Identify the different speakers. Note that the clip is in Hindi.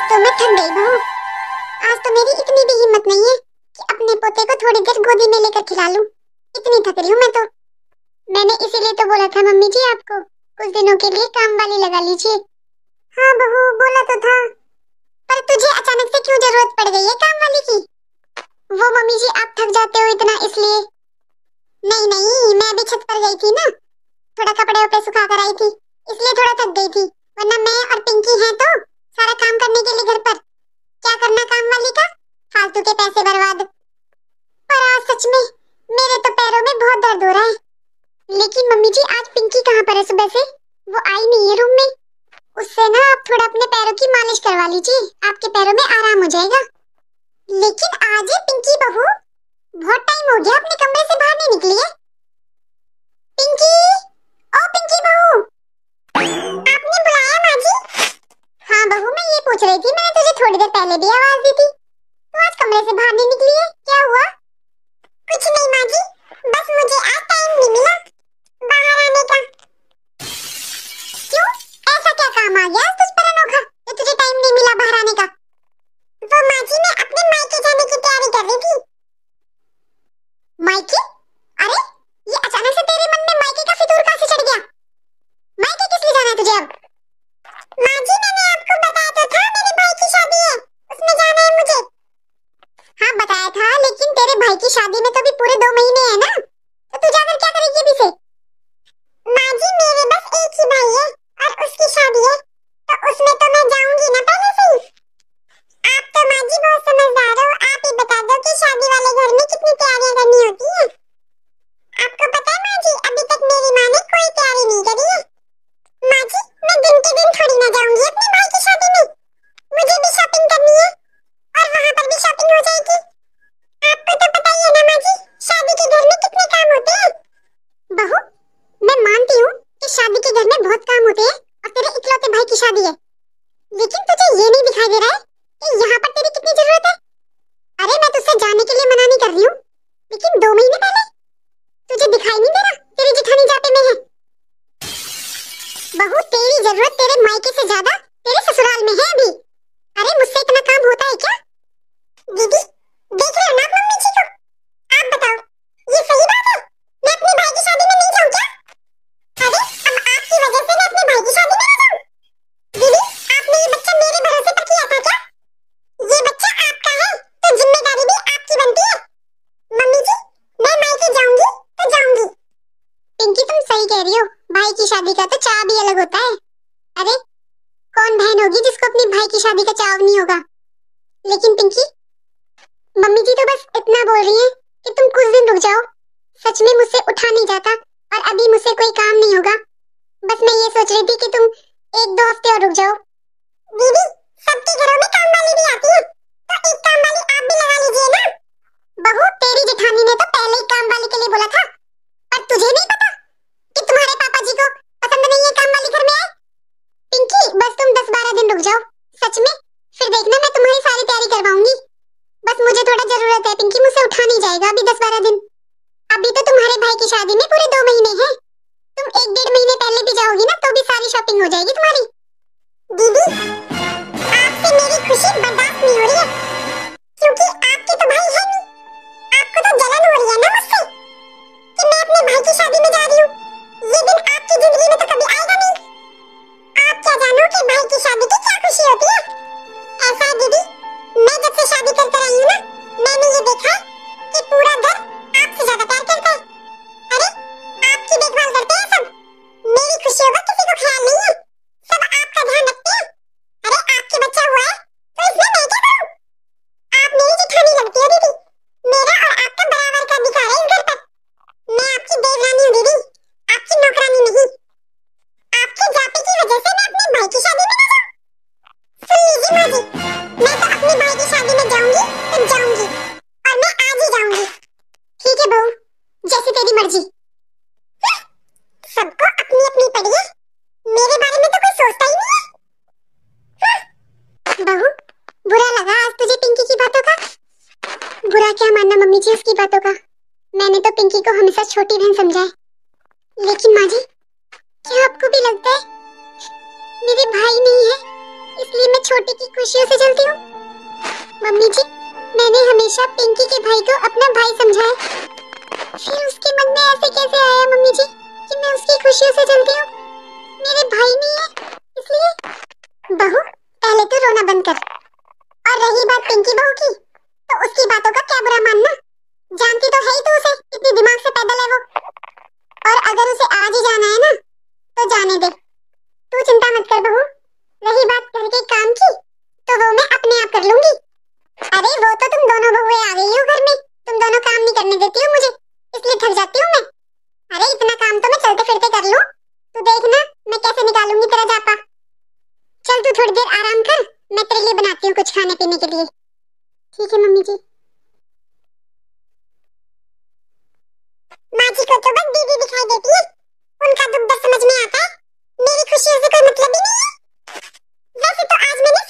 Speaker 1: तो मैं थक गई बहू। आज तो मेरी इतनी भी हिम्मत नहीं है कि अपने पोते को थोड़ी देर गोदी में लेकर खिला लूं। इतनी थक रही हूँ मैं तो। मैंने इसीलिए तो बोला था मम्मी जी आपको कुछ दिनों के लिए काम वाली लगा लीजिए। हाँ बहू बोला तो था, पर तुझे अचानक से क्यों जरूरत पड़ गई है काम वाली की? वो मम्मी जी आप थक जाते हो इतना इसलिए। नहीं नहीं, मैं भी छत पर गई थी ना, थोड़ा कपड़े उपड़े सुखा कर आई थी, इसलिए थोड़ा थक गई थी। वरना मैं और पिंकी हैं तो सारा काम करने के लिए घर पर। क्या करना काम वाली का, फालतू के पैसे बर्बाद। पर आज सच में मेरे तो पैरों में बहुत दर्द हो रहा है। लेकिन मम्मी जी आज पिंकी कहाँ पर है सुबह से? वो आई नहीं है रूम में। उससे ना आप थोड़ा अपने पैरों की मालिश करवा लीजिए, आपके पैरों में आराम हो जाएगा। लेकिन आज ये पिंकी बहू बहुत टाइम हो गया अपने कमरे से बाहर नहीं निकली है। पिंकी, ओ पिंकी बहू, आपने बुलाया माँ जी? हाँ बहू मैं ये पूछ रही थी, मैंने तुझे थोड़ी देर पहले भी आवाज दी थी, तो आज कमरे से बाहर नहीं निकली है, क्या हुआ? कुछ नहीं माँ जी, बस मुझे आज टाइम नहीं मिला बाहर आने का। क्यों, ऐसा क्या काम आ गया तुझ पर अनोखा जो तुझे टाइम नहीं मिला बाहर आने का? वो माँ जी मैं अपने मायके जाने की तैयारी कर रही थी। मायके? अरे ये अचानक से तेरे मन में मायके का फितूर कहाँ से चढ़ गया? मायके किस लिए जाना है तुझे अब? माँ जी मैंने आपको बताया तो था, मेरे भाई की शादी है, उसमें जाना है मुझे। हाँ बताया था, लेकिन तेरे भाई की शादी में तो भी पूरे 2 महीने हैं ना, तो तू जाकर क्या करेगी अभी से? माँ जी मेरे बस एक ही भाई है और उसकी शादी है, तो उसमें तो मैं जाऊंगी ना पहले से ही। आप तो माँ जी बहुत समझदार हो, आप ही बता दो कि शादी वाले घर में कितनी तैयारियां करनी होती है। आपको पता है माँ जी अभी तक मेरी माँ ने कोई तैयारी नहीं करी है। माँ जी मैं दिन के दिन थोड़ी ना जाऊंगी अपने भाई की शादी में, मुझे भी शॉपिंग करनी है और वहाँ पर भी शॉपिंग हो जाएगी। आपको तो पता ही है ना माँ जी शादी के घर में कितने काम होते हैं। बहू मैं मानती हूँ कि शादी के घर में बहुत काम होते हैं और तेरे इकलौते भाई की शादी है, लेकिन तुझे ये नहीं दिखाई दे रहा है कि यहाँ पर तेरी कितनी जरूरत है। अरे मैं तुझसे जाने के लिए मना नहीं कर रही हूँ, लेकिन 2 महीने पहले तुझे दिखाई नहीं दे रहा तेरी जेठानी जाते में है? बहू तेरी जरूरत तेरे मायके से ज्यादा तेरे ससुराल में है अभी। अरे मुझसे इतना काम होता है क्या? दीदी देख रहे हो ना मम्मी जी को, आप बताओ ये सही बात है मैं अपने भाई की शादी में नहीं जाऊं क्या? अरे अब आपकी वजह से मैं अपने भाई की शादी में ना जाऊं? दीदी आपने ये बच्चा मेरे भरोसे पर किया था क्या? ये बच्चा आपका है तो जिम्मेदारी भी आपकी बनती है। मम्मी जी मैं मायके जाऊंगी तो जाऊंगी। पिंकी तुम सही कह रही हो, भाई की शादी का तो चाव भी अलग होता है। अरे कौन बहन होगी जिसको अपने भाई की शादी का चाव नहीं होगा? लेकिन पिंकी मम्मी जी तो बस इतना बोल रही हैं कि तुम कुछ दिन रुक जाओ। सच में मुझसे उठा नहीं जाता और अभी मुझसे कोई काम नहीं होगा, बस मैं ये सोच रही थी कि तुम 1-2 हफ्ते और रुक जाओ। दीदी सबके घरों में काम वाली भी आती है, तो एक काम वाली आप भी लगा लीजिए ना। बहू तेरी जेठानी ने तो पहले ही काम वाली के लिए बोला था, पर तुझे नहीं पता कि तुम्हारे पापा जी को पसंद नहीं है काम वाली घर में आए? पिंकी बस तुम 10-12 दिन रुक जाओ, सच में फिर देखना मैं तुम्हारी सारी तैयारी करवाऊंगी। बस मुझे थोड़ा जरूरत है पिंकी, मुझसे उठा नहीं जाएगा अभी 10-12 दिन। अभी तो तुम्हारे भाई की शादी में पूरे 2 महीने हैं, तुम 1-1.5 महीने पहले भी जाओगी ना तो भी सारी शॉपिंग हो जाएगी तुम्हारी। दीदी आपसे मेरी खुशी बर्दाश्त नहीं हो रही है, क्योंकि आपके तो भाई है नहीं। आपको तो जलन हो रही है ना मुझसे कि मैं अपने भाई की शादी में जा रही हूँ। ये दिन आपकी जिंदगी में तो कभी आएगा नहीं। आप क्या जानो कि भाई की शादी की क्या खुशी होती है? ऐसा है दीदी मैं जब से शादी करके आई हूँ ना, मैंने ये देखा कि पूरा घर आपसे ज्यादा प्यार करता है। अरे आपकी देखभाल करते हैं सब, मेरी खुशियों का किसी को ख्याल नहीं है, सब आपका ध्यान रखते हैं। अरे आपके बच्चा हुआ है तो इसमें मैं क्या करूँ? आप मेरी जेठानी लगती है दीदी, मेरा और आपका बराबर का अधिकार है इस घर पर। मैं आपकी देवरानी हूँ दीदी, आपकी नौकरानी नहीं। आपके जाते की वजह से मैं अपने भाई की शादी में ना जाऊँ? सुन लीजिए माँ जी, मैं तो अपने भाई की शादी में जाऊंगी तो जाऊंगी, और मैं आज ही जाऊंगी। ठीक है बहू, जैसी तेरी मर्जी। सबको अपनी अपनी पड़ी है, मेरे बारे में तो कोई सोचता ही नहीं है। बहू बुरा लगा आज तुझे पिंकी की बातों का? बुरा क्या मानना मम्मी जी उसकी बातों का, मैंने तो पिंकी को हमेशा छोटी बहन समझा है। लेकिन माँ जी क्या आपको भी लगता है मेरे भाई नहीं है इसलिए मैं छोटे की खुशियों से जलती हूँ। मम्मी जी, मैंने हमेशा पिंकी के भाई को अपना भाई समझा है, फिर उसके मन में ऐसे कैसे आया मम्मी जी कि मैं उसकी खुशियों से जलती हूँ? मेरे भाई नहीं है इसलिए। बहू, पहले तो रोना बंद कर। और रही बात पिंकी बहू की, तो उसकी बातों का क्या बुरा मानना। जानती तो है ही तू उसे, कितनी दिमाग से पैदल है वो। और अगर उसे आज ही जाना है ना, तो जाने दे, तू चिंता मत कर बहू। रही बात घर के काम की, तो वो मैं अपने आप कर लूंगी। अरे वो तो तुम दोनों बहुएं आ गई हो घर में, तुम दोनों काम नहीं करने देती हो मुझे, इसलिए थक जाती हूँ मैं। अरे इतना काम तो मैं चलते फिरते कर लूं, तू देखना मैं कैसे निकालूंगी तेरा जापा। चल तू थोड़ी देर आराम कर, मैं तेरे लिए बनाती हूँ कुछ खाने पीने के लिए। ठीक है मम्मी जी। माँ जी को तो बस दीदी दिखाई देती है, उनका दुख दर्द समझ में आता है, मेरी खुशियों से कोई मतलब ही नहीं है। वैसे तो आज मैंने